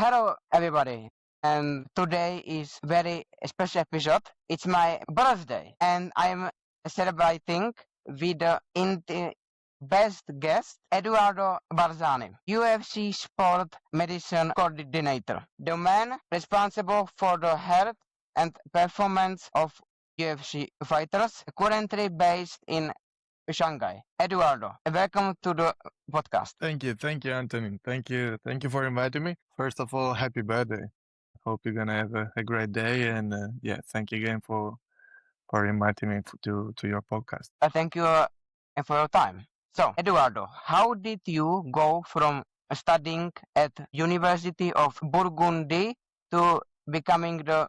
Hello, everybody. And today is very special episode. It's my birthday, and I'm celebrating with the best guest, Eduardo Balzani, UFC Sport Medicine Coordinator, the man responsible for the health and performance of UFC fighters, currently based in Shanghai. Eduardo, welcome to the podcast. Thank you, Anthony. Thank you for inviting me. First of all, happy birthday. Hope you're gonna have a great day, and yeah, thank you again for inviting me to your podcast. Thank you for your time. So, Eduardo, how did you go from studying at University of Burgundy to becoming the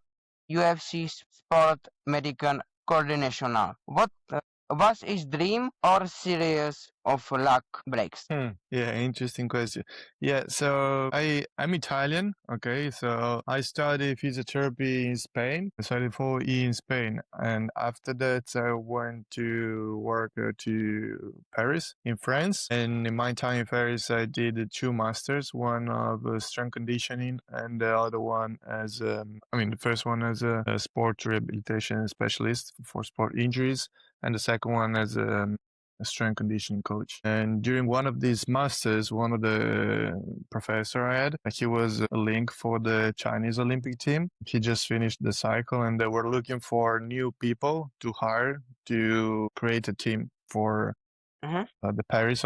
UFC Sport Medical Coordinator? What was his dream or series of luck breaks? Yeah, interesting question. Yeah, so I'm Italian. Okay, so I studied physiotherapy in Spain. I studied 4 years in Spain, and after that I went to work to Paris in France. And in my time in Paris, I did 2 masters, one of strength conditioning, and the other one as the first one as a sport rehabilitation specialist for sport injuries, and the second one as a strength conditioning coach. And during one of these masters, one of the professor I had, he was a link for the Chinese Olympic team. He just finished the cycle, and they were looking for new people to hire to create a team for the Paris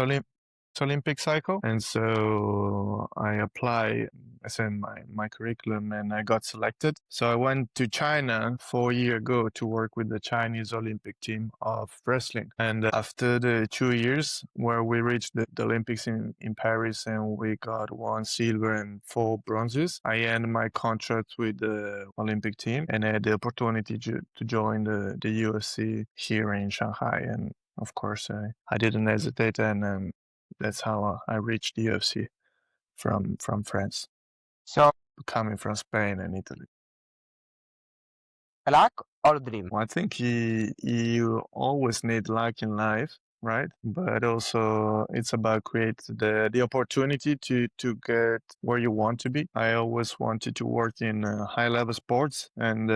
Olympic cycle. And so I applied, I sent my curriculum, and I got selected. So I went to China 4 years ago to work with the Chinese Olympic team of wrestling. And after the 2 years where we reached the Olympics in Paris, and we got 1 silver and 4 bronzes, I ended my contract with the Olympic team, and I had the opportunity to join the UFC here in Shanghai. And of course, I didn't hesitate, and that's how I reached the UFC from France, So, coming from Spain and Italy. luck or dream? Well, I think you always need luck in life, right? But also it's about create the opportunity to get where you want to be. I always wanted to work in high level sports, and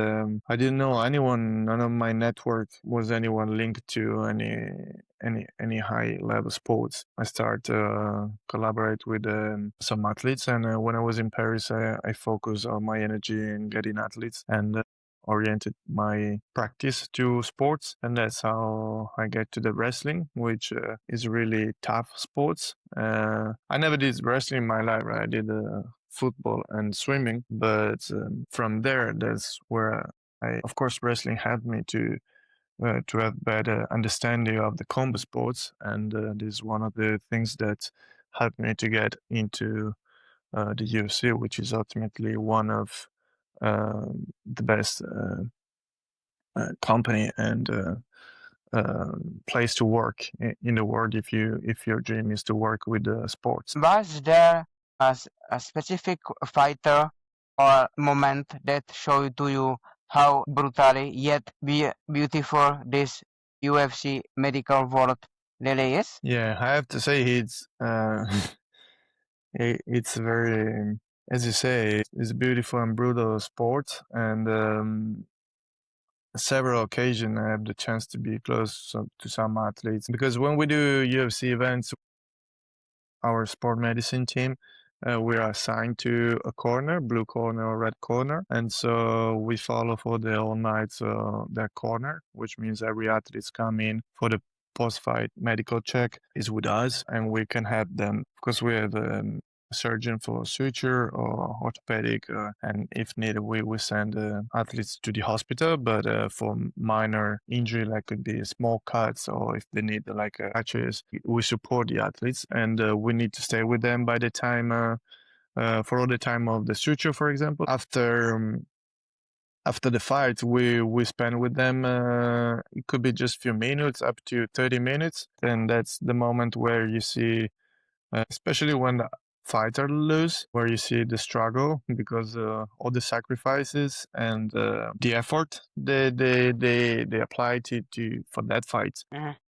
I didn't know anyone. None of my network was anyone linked to any high level sports. I started collaborate with some athletes, and when I was in Paris, I focused on my energy in getting athletes, and oriented my practice to sports, and that's how I get to the wrestling, which is really tough sports. I never did wrestling in my life, right? I did football and swimming, but from there, that's where of course, wrestling helped me to have better understanding of the combat sports, and this is one of the things that helped me to get into the UFC, which is ultimately one of the best company and place to work in the world if your dream is to work with sports. Was there a specific fighter or moment that showed to you how brutally yet beautiful this UFC medical world really is? Yeah, I have to say it's very, as you say, it's a beautiful and brutal sport, and several occasions I have the chance to be close to some athletes, because when we do UFC events, our sport medicine team, we are assigned to a corner, blue corner or red corner, and so we follow for the all night that corner, which means every athlete come in for the post-fight medical check is with us, and we can have them because we have a surgeon for suture or orthopedic, and if needed, we send athletes to the hospital. But for minor injury, like could be small cuts, or if they need like patches, we support the athletes, and we need to stay with them by the time for all the time of the suture, for example. After the fight, we spend with them. It could be just a few minutes, up to 30 minutes, and that's the moment where you see, especially when the fighter lose, where you see the struggle because all the sacrifices and the effort they apply to for that fight.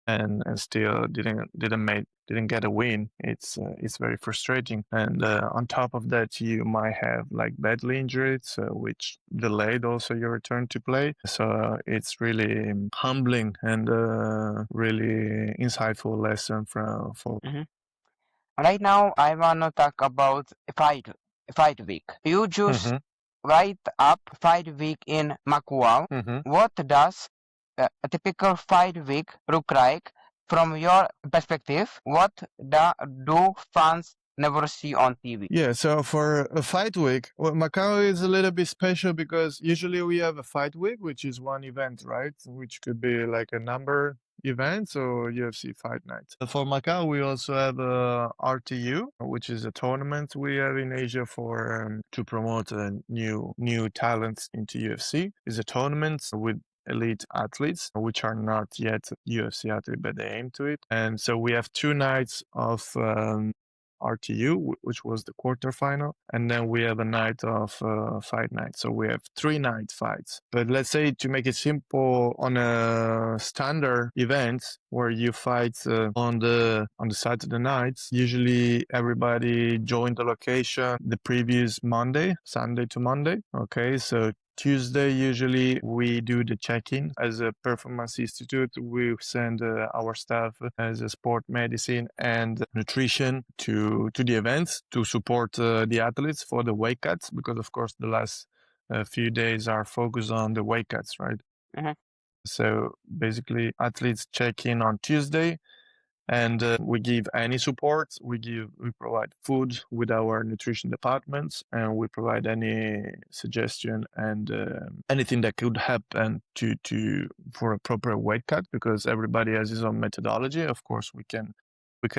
and still didn't get a win. It's very frustrating. And on top of that, you might have like badly injured, so which delayed also your return to play. So it's really humbling and really insightful lesson from for. Mhm. Right now, I wanna talk about fight week. You just Mm-hmm, write up fight week in Macau. mm-hmm. What does a typical fight week look like from your perspective? What do fans never see on TV? Yeah, so for a fight week, well, Macau is a little bit special because usually we have a fight week, which is one event, right? Which could be like a number events or UFC fight night. For Macau, we also have a RTU, which is a tournament we have in Asia for to promote new talents into UFC. It's a tournament with elite athletes, which are not yet UFC athletes, but they aim to it. And so we have 2 nights of RTU, which was the quarterfinal, and then we have a night of fight night. So we have 3 night fights. But let's say to make it simple, on a standard event where you fight on the Saturday nights, usually everybody join the location the previous Monday, Sunday to Monday. Okay, so Tuesday, usually we do the check-in as a performance institute. We send our staff as a sport medicine and nutrition to the events to support the athletes for the weight cuts, because of course the last few days are focused on the weight cuts, right? Mhm. So basically, athletes check in on Tuesday, and we give any support. We provide food with our nutrition departments, and we provide any suggestion and anything that could happen to for a proper weight cut, because everybody has his own methodology. Of course, we can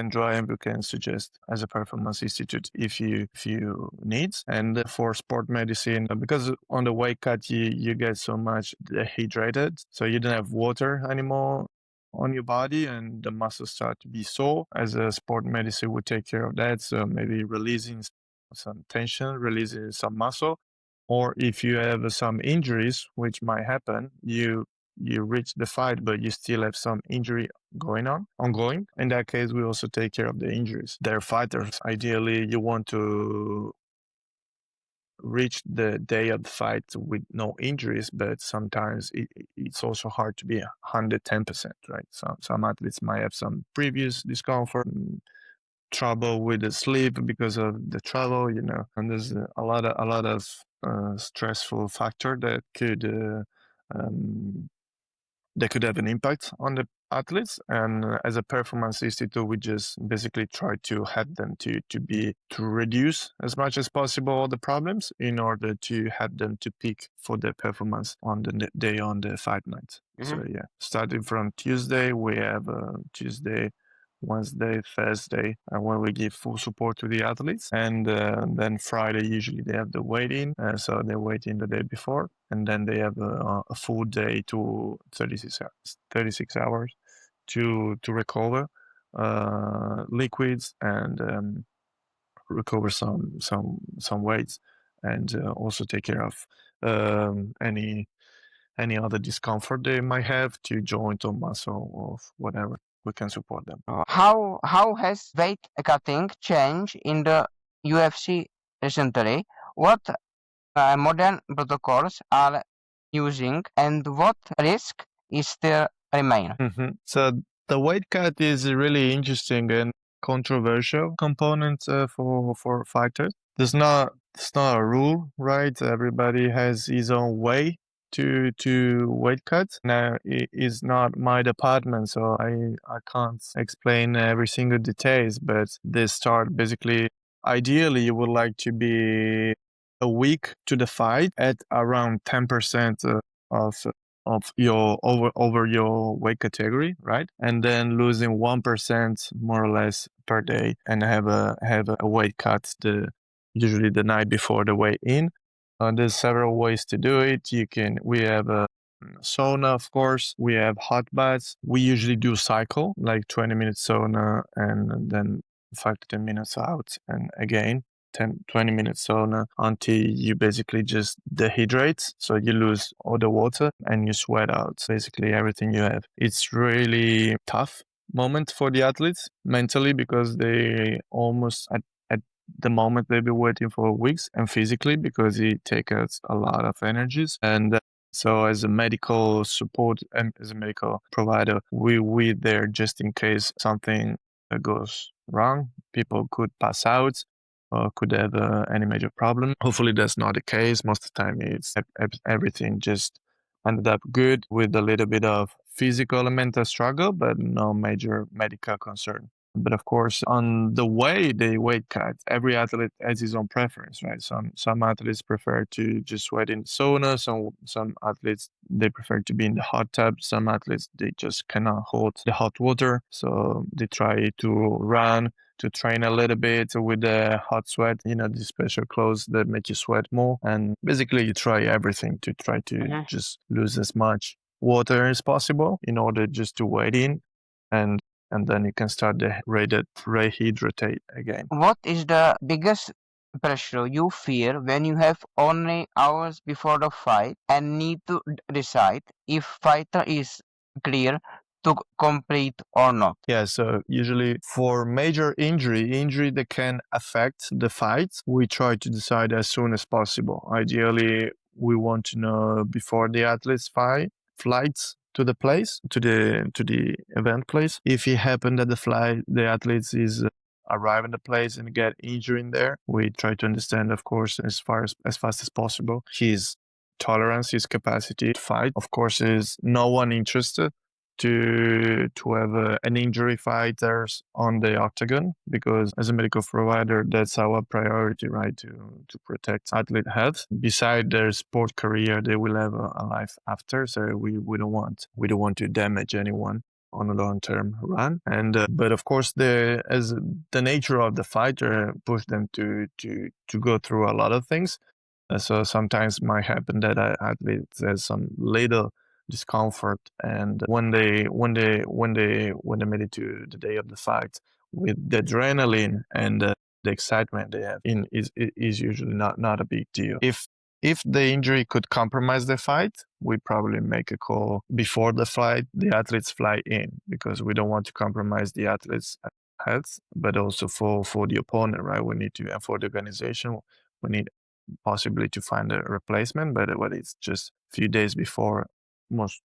draw and we can suggest as a performance institute if you need. And for sport medicine, because on the weight cut you get so much dehydrated, so you don't have water anymore on your body and the muscles start to be sore. As a sport medicine, we take care of that. So maybe releasing some tension, releasing some muscle. Or if you have some injuries, which might happen, you reach the fight, but you still have some injury ongoing. In that case, we also take care of the injuries. They're fighters. Ideally, you want to reach the day of the fight with no injuries, but sometimes it's also hard to be 110%, right? Some athletes might have some previous discomfort, trouble with the sleep because of the travel, and there's a lot of stressful factor um, that could have an impact on the athletes. And as a performance institute, we just basically try to help them to reduce as much as possible all the problems in order to help them to peak for their performance on the day on the fight night. Mhm. So yeah, starting from Tuesday, we have Tuesday, Wednesday, Thursday, when we give full support to the athletes. And then Friday, usually they have the wait-in, so they wait in the day before, and then they have a full day to 36 hours to recover liquids and recover some weights, and also take care of any other discomfort they might have to joint or muscle or whatever. We can support them. How has weight cutting changed in the UFC recently? What modern protocols are using, and what risk is still remain? So the weight cut is a really interesting and controversial component for fighters. It's not a rule, right? Everybody has his own way to weight cut. Now it is not my department, so I can't explain every single details. But they start basically. Ideally, you would like to be a week to the fight at around 10% of your over your weight category, right? And then losing 1% more or less per day, and have a weight cut usually the night before the weigh in. There's several ways to do it. We have a sauna, of course. We have hot baths. We usually do cycle, like 20 minutes sauna and then 5 to 10 minutes out and again. 10, 20 minutes sauna until you basically just dehydrate. So you lose all the water and you sweat out basically everything you have. It's really tough moment for the athletes mentally because they almost at the moment they've been waiting for weeks, and physically because it takes a lot of energies. And so as a medical support and as a medical provider, we there just in case something goes wrong. People could pass out or could have any major problem. Hopefully that's not the case. Most of the time it's everything just ended up good with a little bit of physical and mental struggle, but no major medical concern. But of course, on the way they weight cut, every athlete has his own preference, right? Some athletes prefer to just sweat in the sauna. Some athletes they prefer to be in the hot tub. Some athletes they just cannot hold the hot water, so they try to run to train a little bit with the hot sweat. You know, these special clothes that make you sweat more, and basically you try everything to try to just lose as much water as possible in order just to wait in and then you can start the rehydrate again. What is the biggest pressure you fear when you have only hours before the fight and need to decide if fighter is clear to compete or not? Yeah, so usually for major injury that can affect the fight, we try to decide as soon as possible. Ideally, we want to know before the athletes flights to the place, to the event place. If it happened that the athletes is arrive in the place and get injured in there, we try to understand, of course, as fast as possible his tolerance, his capacity to fight. Of course, is no one interested to have an injury fighters on the octagon because as a medical provider that's our priority, right, to protect athlete health. Beside their sport career they will have a life after, so we don't want to damage anyone on a long-term run. And but of course as the nature of the fighter push them to go through a lot of things. So sometimes might happen that athletes has some little discomfort, and when they made it to the day of the fight, with the adrenaline and the excitement they have in is usually not a big deal. If the injury could compromise the fight, we probably make a call before the fight. The athletes fly in because we don't want to compromise the athletes' health, but also for the opponent, right? We need to, and for the organization, we need possibly to find a replacement, but it's just a few days before, most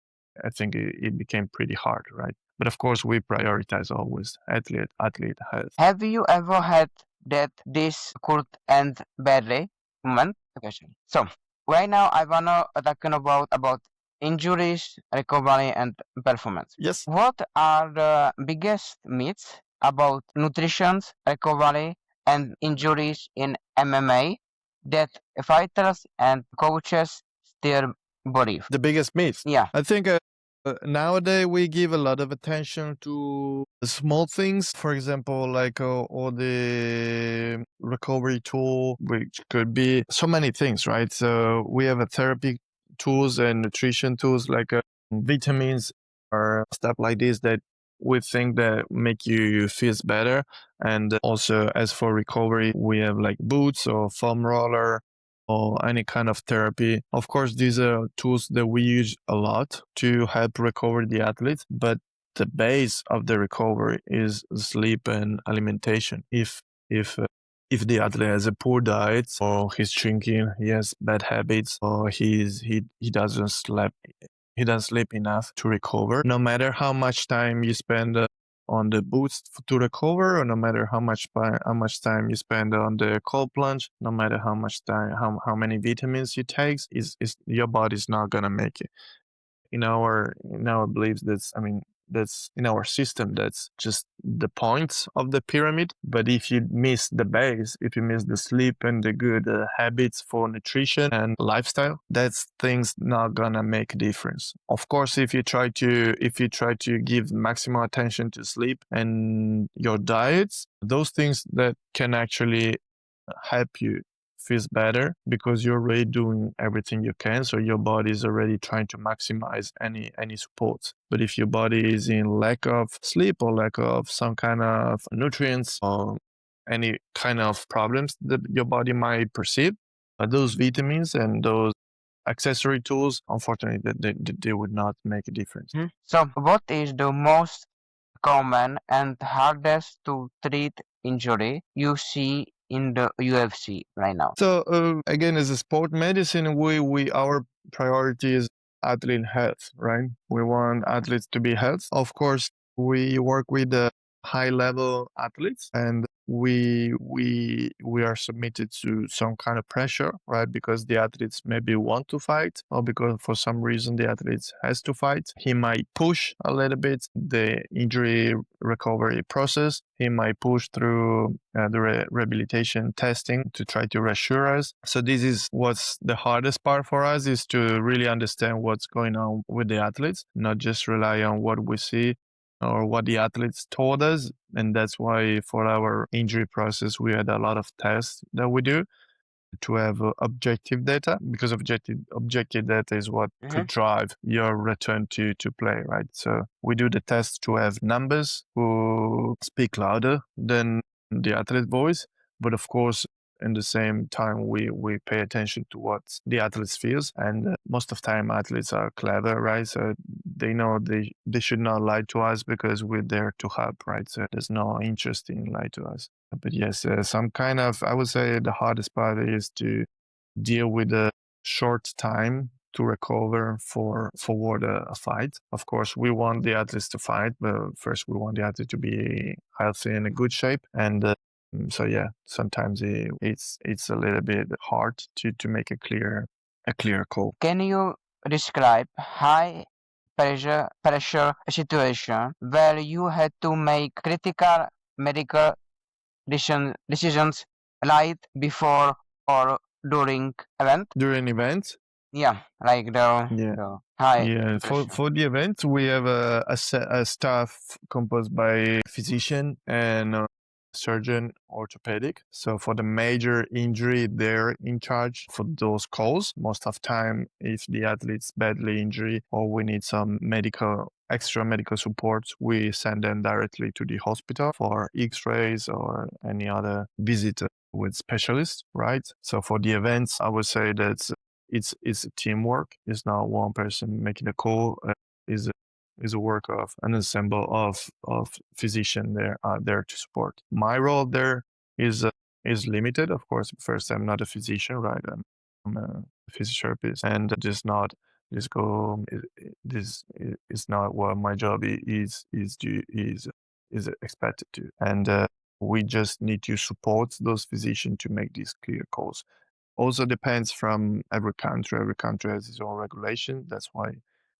I think it became pretty hard, right? But of course, we prioritize always athlete health. Have you ever had that this could end badly moment? Okay, so right now I wanna talking about injuries, recovery, and performance. Yes. What are the biggest myths about nutrition, recovery, and injuries in MMA that fighters and coaches still believe? The biggest myth. Yeah. I think nowadays we give a lot of attention to the small things. For example, like all the recovery tool, which could be so many things, right? So we have a therapy tools and nutrition tools like vitamins or stuff like this that we think that make you feel better. And also as for recovery, we have like boots or foam roller or any kind of therapy. Of course, these are tools that we use a lot to help recover the athletes, but the base of the recovery is sleep and alimentation. If the athlete has a poor diet or he's drinking, he has bad habits, or he doesn't sleep enough to recover. No matter how much time you spend on the boost to recover, or no matter how much time you spend on the cold plunge, no matter how much time, how many vitamins you take, is your body's not gonna make it. In our beliefs, that's in our system, that's just the points of the pyramid. But if you miss the base, if you miss the sleep and the good habits for nutrition and lifestyle, that's things not gonna make a difference. Of course, if you try to give maximum attention to sleep and your diets, those things that can actually help you feels better because you're already doing everything you can, so your body is already trying to maximize any support. But if your body is in lack of sleep or lack of some kind of nutrients or any kind of problems that your body might perceive. Those vitamins and those accessory tools, unfortunately, they would not make a difference. So, what is the most common and hardest to treat injury you see in the UFC right now? So again, as a sport medicine, we our priority is athlete health, right? We want athletes to be healthy. Of course, we work with the high level athletes, and we are submitted to some kind of pressure, right? Because the athletes maybe want to fight, or because for some reason the athletes has to fight. He might push a little bit the injury recovery process. He might push through the rehabilitation testing to try to reassure us. So this is what's the hardest part for us, is to really understand what's going on with the athletes, not just rely on what we see or what the athletes told us. And that's why for our injury process, we had a lot of tests that we do to have objective data, because objective data is what could drive your return to play, right? So we do the test to have numbers who speak louder than the athlete voice, but of course in the same time we pay attention to what the athletes feels, and most of the time athletes are clever, right? So they know they should not lie to us because we're there to help, right? So there's no interest in lie to us. But yes, some kind of, I would say the hardest part is to deal with a short time to recover for a fight. Of course, we want the athletes to fight, but first we want the athlete to be healthy and in good shape. And so yeah, sometimes it's a little bit hard to make a clear call. Can you describe high pressure situation where you had to make critical medical decisions like before or during event? During events, Yeah, like yeah. the high Yeah, pressure. for the event, we have a staff composed by physician and surgeon orthopedic. So for the major injury, they're in charge for those calls. Most of time, if the athlete's badly injured or we need some extra medical support, we send them directly to the hospital for X-rays or any other visit with specialists, right? So for the events, I would say that it's teamwork. It's not one person making a call. Is is a work of an ensemble of physicians there to support. My role there is limited, of course. First, I'm not a physician, right? I'm a physiotherapist, and just not just go. This is not what my job is expected to, and we just need to support those physicians to make these clear calls. Also depends from every country. Every country has its own regulation. That's why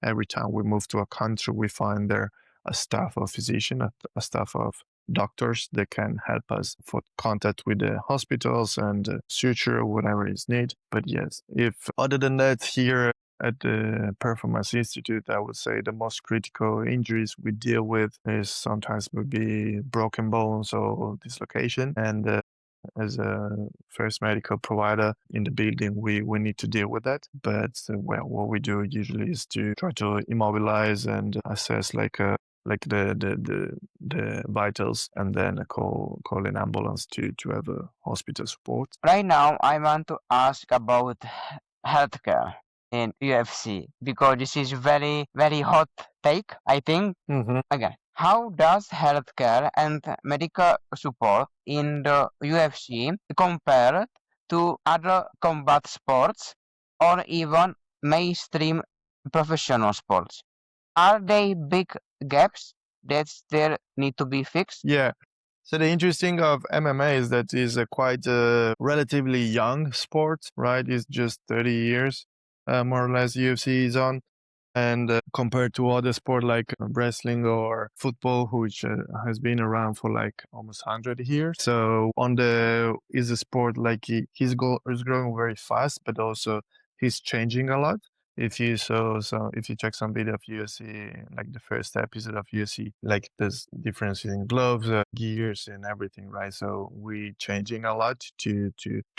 every time we move to a country, we find there a staff of physician, a staff of doctors that can help us for contact with the hospitals and suture, whatever is needed. But yes, if other than that, here at the Performance Institute, I would say the most critical injuries we deal with is sometimes would be broken bones or dislocation. And as a first medical provider in the building, we need to deal with that. But well, what we do usually is to try to immobilize and assess like the vitals, and then call an ambulance to have a hospital support. Right now, I want to ask about healthcare in UFC because this is very hot take, I think. Again, how does healthcare and medical support in the UFC compare to other combat sports or even mainstream professional sports? Are they big gaps that still need to be fixed? Yeah. So the interesting of MMA is that it's a quite relatively young sport, right? It's just 30 years, more or less, UFC is on. And compared to other sport like wrestling or football, which has been around for like almost 100 years. So on the is a sport like he's growing very fast, but also he's changing a lot. if you check some video of UFC, like the first episode of UFC, like there's difference in gloves, gears, and everything, right? So we changing a lot to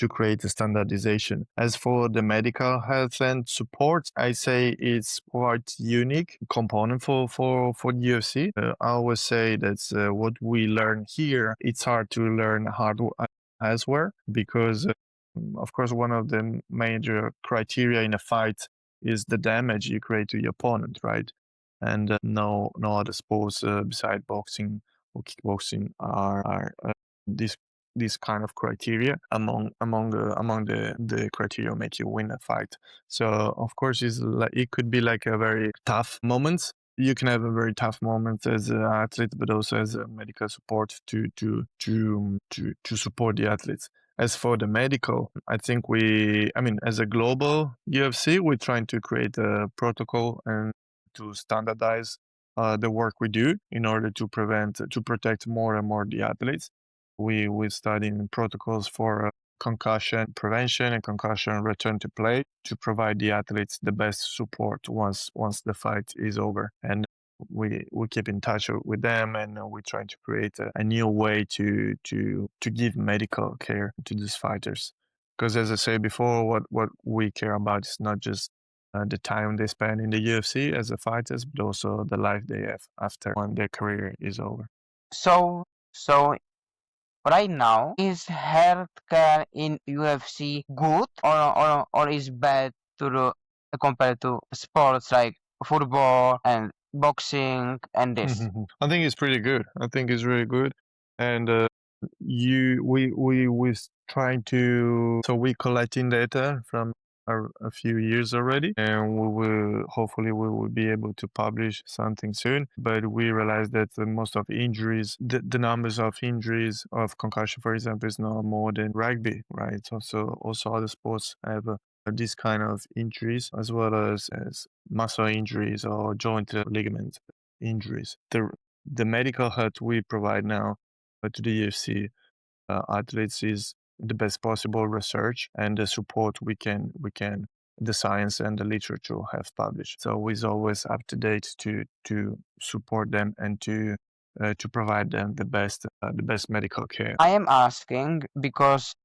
create a standardization. As for the medical health and support, I say it's quite unique component for UFC. I always say that's what we learn here. It's hard to learn elsewhere because of course, one of the major criteria in a fight is the damage you create to your opponent, right? And no other sports beside boxing or kickboxing are this this kind of criteria among the criteria make you win a fight. So of course, it could be like a very tough moment. You can have a very tough moment as an athlete, but also as a medical support to support the athletes. As for the medical, I think as a global UFC, we're trying to create a protocol and to standardize the work we do in order to protect more and more the athletes. We're studying protocols for concussion prevention and concussion return to play to provide the athletes the best support once the fight is over. And we keep in touch with them, and we're trying to create a new way to give medical care to these fighters. Because as I said before, what we care about is not just the time they spend in the UFC as a fighters, but also the life they have after when their career is over. So right now, is healthcare in UFC good or is bad to compared to sports like football and boxing and this? I think it's pretty good. I think it's really good, and we was trying to so we collecting data from a few years already, and we will be able to publish something soon. But we realized that most of injuries, the numbers of injuries of concussion, for example, is not more than rugby, right? Also other sports have these kind of injuries as well as muscle injuries or joint ligament injuries. The medical health we provide now to the UFC athletes is the best possible research and the support we can the science and the literature have published. So it's always up to date to support them and to provide them the best medical care. I am asking because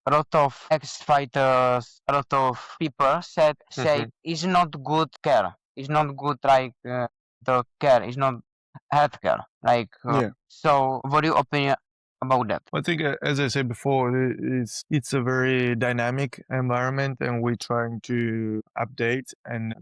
a lot of ex-fighters, a lot of people say it's not good care. It's not good like the care. It's not healthcare. Like Yeah. so, what your opinion about that? I think, as I said before, it's a very dynamic environment, and we're trying to update and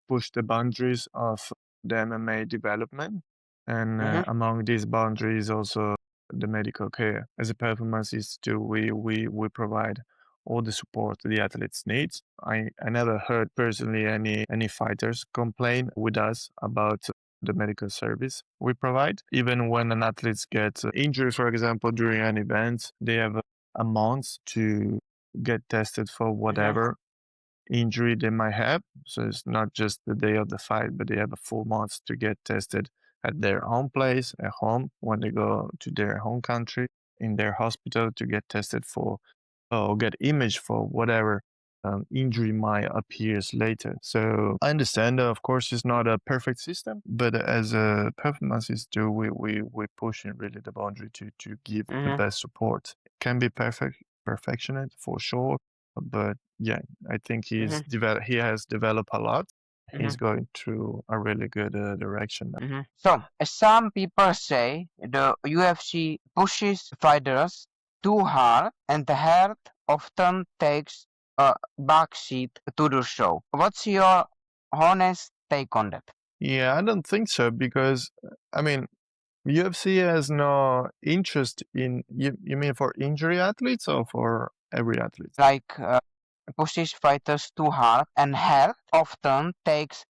push the boundaries of the MMA development. And among these boundaries, also the medical care. As a performance institute, we provide all the support the athletes needs. I never heard personally any fighters complain with us about the medical service we provide. Even when an athlete gets injured, for example, during an event, they have a month to get tested for whatever injury they might have. So it's not just the day of the fight, but they have a full month to get tested at their own place, at home, when they go to their home country, in their hospital to get tested for or get imaged for whatever injury might appears later. So I understand, of course, it's not a perfect system, but as a performance institute, we pushing really the boundary to give the best support. It can be perfectionist for sure, but yeah, I think he has developed a lot. He's going through a really good direction now. So some people say the UFC pushes fighters too hard, and the health often takes a backseat to the show. What's your honest take on that? Yeah, I don't think so because I mean UFC has no interest in you mean for injury athletes or for every athlete? Like pushes fighters too hard, and health often takes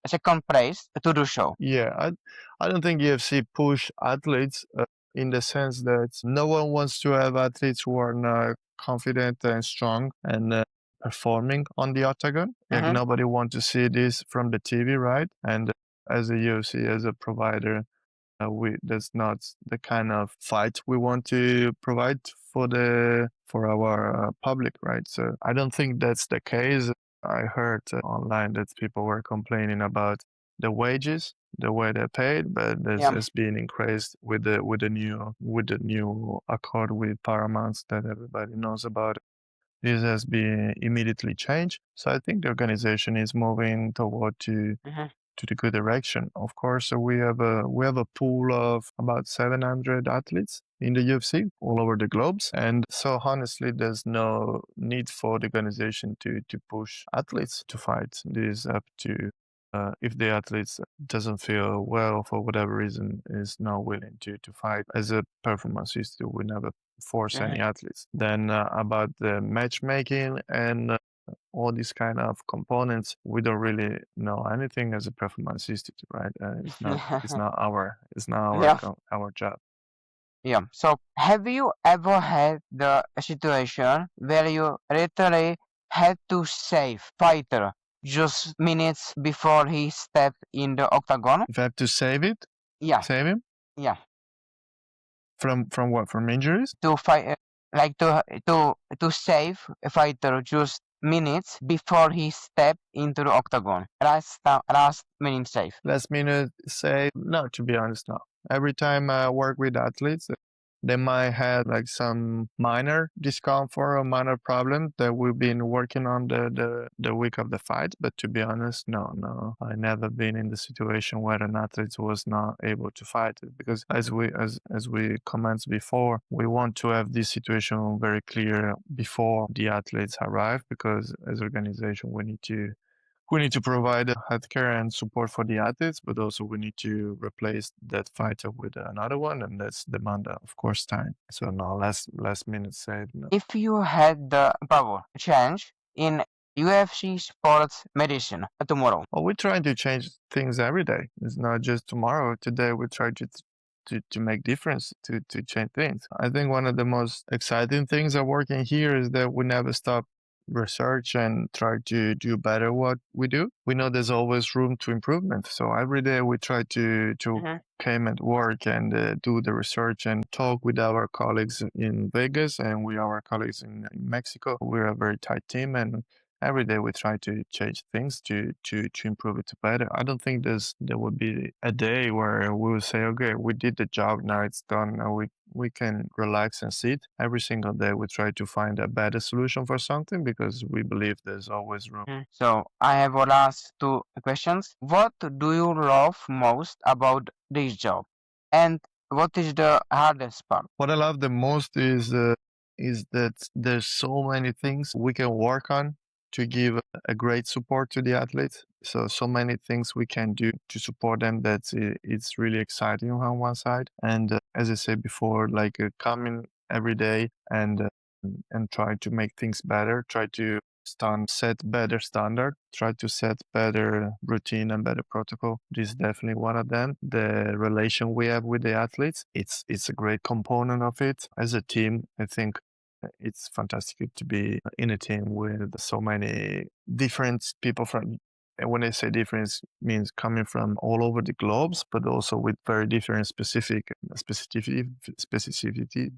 second place to the show. Yeah, I don't think UFC push athletes in the sense that no one wants to have athletes who are not confident and strong and performing on the octagon. Like nobody wants to see this from the TV, right? And as a UFC, as a provider, that's not the kind of fight we want to provide for our public, right? So I don't think that's the case. I heard online that people were complaining about the wages, the way they're paid, but this Yeah. has been increased with the new accord with Paramount that everybody knows about. This has been immediately changed. So I think the organization is moving toward Mhm. to the good direction. Of course, we have a pool of about 700 athletes in the UFC all over the globes, and so honestly, there's no need for the organization to push athletes to fight. This is up to if the athletes doesn't feel well for whatever reason is not willing to fight. As a performance institute, we never force Mhm. any athletes. Then about the matchmaking and all these kind of components, we don't really know anything as a performance institute, right? It's not our Yeah. our job. Yeah. So, have you ever had the situation where you literally had to save fighter just minutes before he stepped in the octagon? If I have to Yeah. save him Yeah. from what? From injuries? To fight, like to save a fighter just minutes before he stepped into the octagon. Last minute save. Last minute say no, to be honest, no. Every time I work with athletes, they might have like some minor discomfort or minor problem that we've been working on the week of the fight. But to be honest, no. I never been in the situation where an athlete was not able to fight it because as we commented before, we want to have this situation very clear before the athletes arrive because as organization we need to provide healthcare and support for the athletes, but also we need to replace that fighter with another one, and that's demand, of course, time. So no, last minute save. No. If you had the power to change in UFC sports medicine tomorrow. Well, we're trying to change things every day. It's not just tomorrow. Today we try to make difference to change things. I think one of the most exciting things of working here is that we never stop research and try to do better what we do. We know there's always room to improvement. So every day we try to Mhm. came at work and do the research and talk with our colleagues in Vegas and with our colleagues in Mexico. We're a very tight team and every day we try to change things to improve it to better. I don't think there would be a day where we will say, okay, we did the job, now it's done, now we can relax and sit. Every single day we try to find a better solution for something because we believe there's always room. So I have a last two questions. What do you love most about this job? And what is the hardest part? What I love the most is that there's so many things we can work on to give a great support to the athletes. So many things we can do to support them that it's really exciting on one side. And as I said before, like coming every day and try to make things better, try to set better standard, try to set better routine and better protocol. This is definitely one of them. The relation we have with the athletes, it's a great component of it. As a team, I think it's fantastic to be in a team with so many different people from. And when I say difference, means coming from all over the globes, but also with very different specificity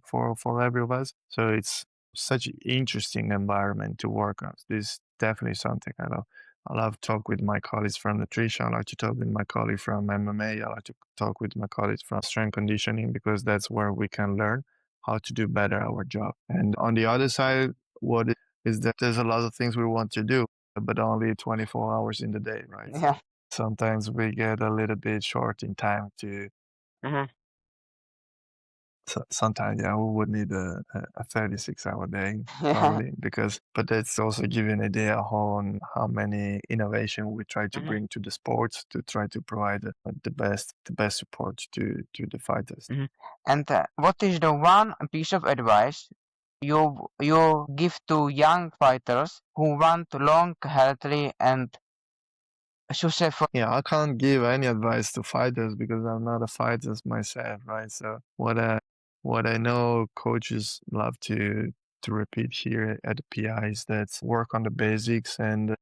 for every of us. So it's such an interesting environment to work on. This is definitely something I love. I love talk with my colleagues from nutrition. I like to talk with my colleague from MMA. I like to talk with my colleagues from strength conditioning because that's where we can learn how to do better our job. And on the other side, what is that there's a lot of things we want to do, but only 24 hours in the day, right? Yeah. Sometimes we get a little bit short in time to Mhm. so sometimes, yeah, we would need a 36-hour day Yeah. probably but that's also giving an idea on how many innovation we try to Mhm. bring to the sports to try to provide the best support to the fighters. Mhm. And what is the one piece of advice you give to young fighters who want long, healthy, and successful? Yeah, I can't give any advice to fighters because I'm not a fighter myself, right? So what I know coaches love to repeat here at the PI is that work on the basics and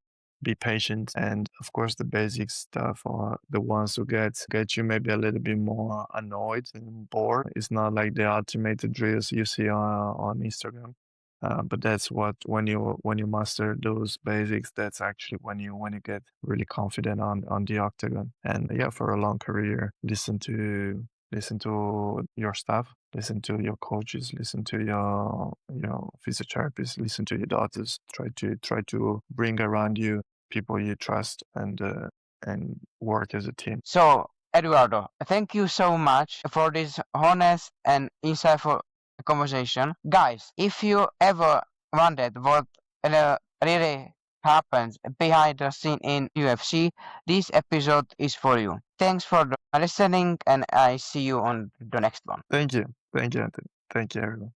be patient. And of course, the basic stuff are the ones who get you maybe a little bit more annoyed and bored. It's not like the ultimate drills you see on Instagram. But that's what when you master those basics, that's actually when you get really confident on the octagon. And yeah, for a long career, listen to your staff, listen to your coaches, listen to your physiotherapists, listen to your doctors. Try to bring around you people you trust and work as a team. So, Eduardo, thank you so much for this honest and insightful conversation. Guys, if you ever wondered what really happens behind the scene in UFC, this episode is for you. Thanks for listening, and I see you on the next one. Thank you, Anthony. Thank you, everyone.